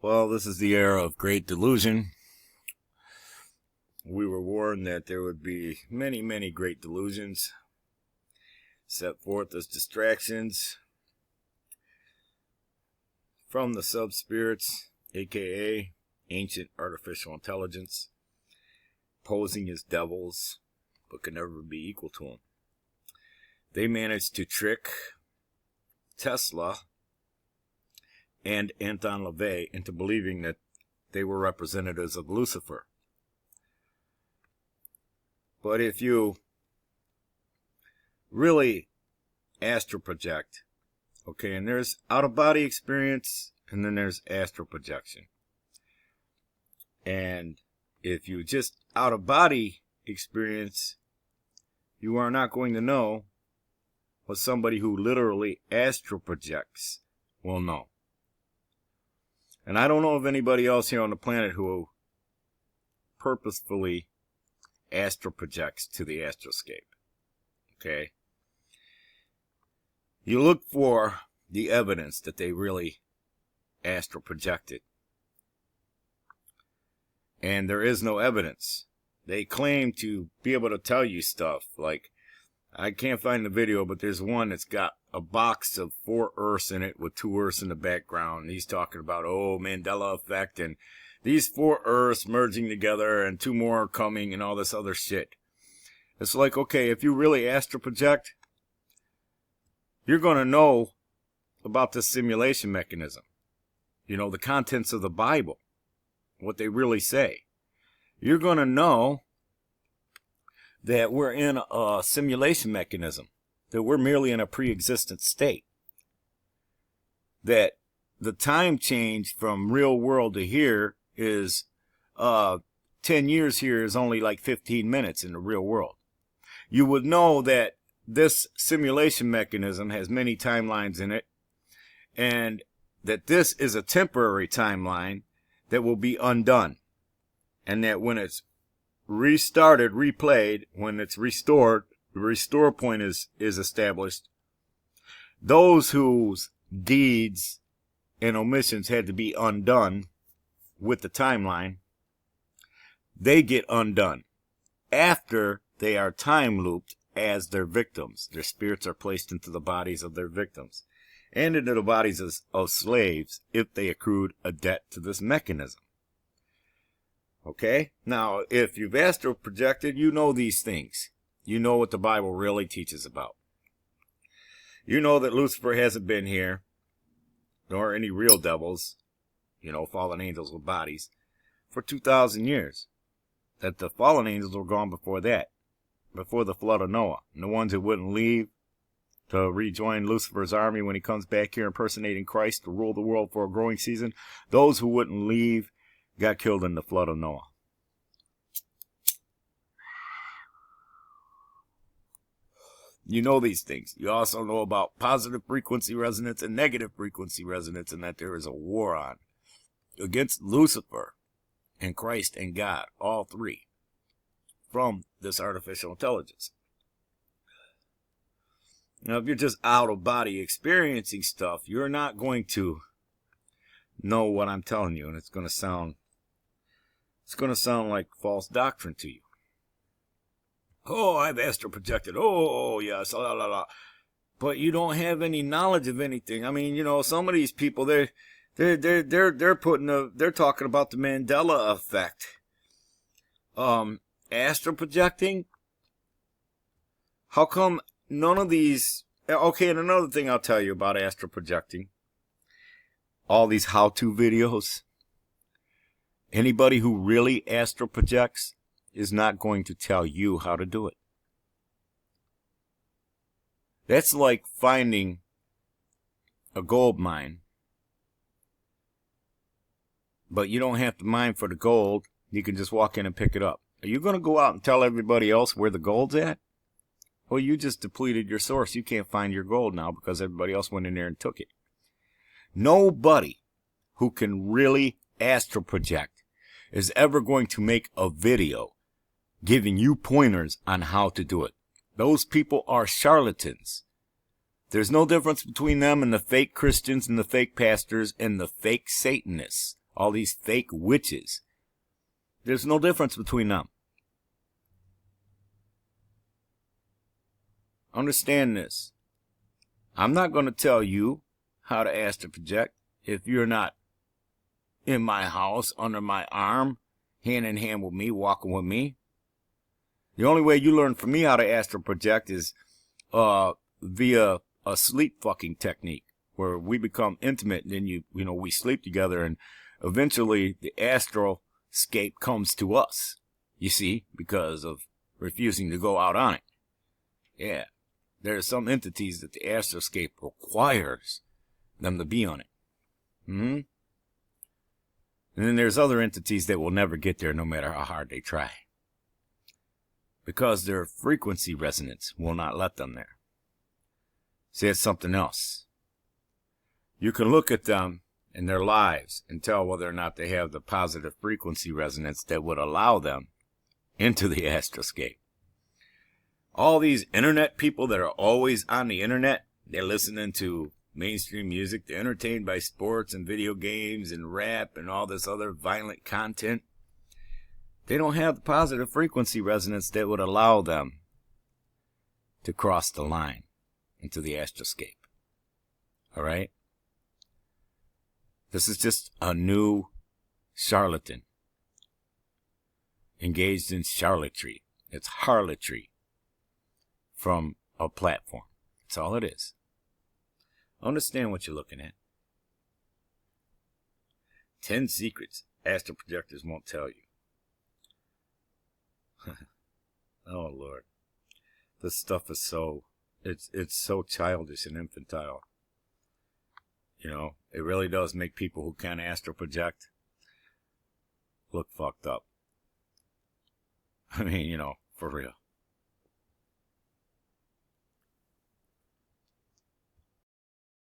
Well, this is the era of great delusion. We were warned that there would be many, many great delusions set forth as distractions from the sub-spirits, aka ancient artificial intelligence, posing as devils, but could never be equal to them. They managed to trick Tesla and Anton LaVey into believing that they were representatives of Lucifer. But if you really astral project, okay, and there's out-of-body experience, and then there's astral projection. And if you just out-of-body experience, you are not going to know what somebody who literally astral projects will know. And I don't know of anybody else here on the planet who purposefully astral projects to the Astral Scape. Okay? You look for the evidence that they really astral projected. And there is no evidence. They claim to be able to tell you stuff. Like, I can't find the video, but there's one that's got a box of 4 Earths in it with 2 Earths in the background. And he's talking about, Mandela effect and these 4 Earths merging together and 2 more are coming and all this other shit. It's like, okay, if you really astral project, you're going to know about this simulation mechanism. You know, the contents of the Bible, what they really say. You're going to know that we're in a simulation mechanism, that we're merely in a pre-existent state, that the time change from real world to here is 10 years here is only like 15 minutes in the real world. You would know that this simulation mechanism has many timelines in it, and that this is a temporary timeline that will be undone, and that when it's restarted, replayed, when it's restored, the restore point is established, those whose deeds and omissions had to be undone with the timeline, they get undone after they are time looped as their victims. Their spirits are placed into the bodies of their victims and into the bodies of slaves if they accrued a debt to this mechanism. Okay? Now, if you've astral projected, you know these things. You know what the Bible really teaches about. You know that Lucifer hasn't been here, nor any real devils, fallen angels with bodies, for 2,000 years. That the fallen angels were gone before that, before the flood of Noah. And the ones who wouldn't leave to rejoin Lucifer's army when he comes back here impersonating Christ to rule the world for a growing season, those who wouldn't leave got killed in the flood of Noah. You know these things. You also know about positive frequency resonance and negative frequency resonance, and that there is a war on against Lucifer and Christ and God, all three, from this artificial intelligence. Now, if you're just out of body experiencing stuff, you're not going to know what I'm telling you, and it's going to sound like false doctrine to you. Oh, I've astral projected. Oh, yes, la la la. But you don't have any knowledge of anything. I mean, some of these people, they're talking about the Mandela effect. Astral projecting. How come none of these? Okay, and another thing I'll tell you about astral projecting. All these how-to videos. Anybody who really astral projects is not going to tell you how to do it. That's like finding a gold mine, but you don't have to mine for the gold. You can just walk in and pick it up. Are you going to go out and tell everybody else where the gold's at? Well, you just depleted your source. You can't find your gold now because everybody else went in there and took it. Nobody who can really astral project is ever going to make a video giving you pointers on how to do it. Those people are charlatans. There's no difference between them and the fake Christians and the fake pastors and the fake Satanists all these fake witches. There's no difference between them. Understand this. I'm not going to tell you how to astral project if you're not in my house, under my arm, hand in hand with me, walking with me. The only way you learn from me how to astral project is via a sleep fucking technique, where we become intimate, and then we sleep together, and eventually the astral scape comes to us, you see, because of refusing to go out on it. Yeah, there are some entities that the astral scape requires them to be on it. And then there's other entities that will never get there no matter how hard they try, because their frequency resonance will not let them there. See, it's something else. You can look at them in their lives and tell whether or not they have the positive frequency resonance that would allow them into the astral scape. All these internet people that are always on the internet, they're listening to mainstream music, they're entertained by sports and video games and rap and all this other violent content. They don't have the positive frequency resonance that would allow them to cross the line into the astral scape. All right? This is just a new charlatan engaged in charlatry. It's harlotry from a platform. That's all it is. Understand what you're looking at. 10 secrets astral projectors won't tell you. Oh, Lord. This stuff is so... It's so childish and infantile. It really does make people who can astral project look fucked up. I mean, for real.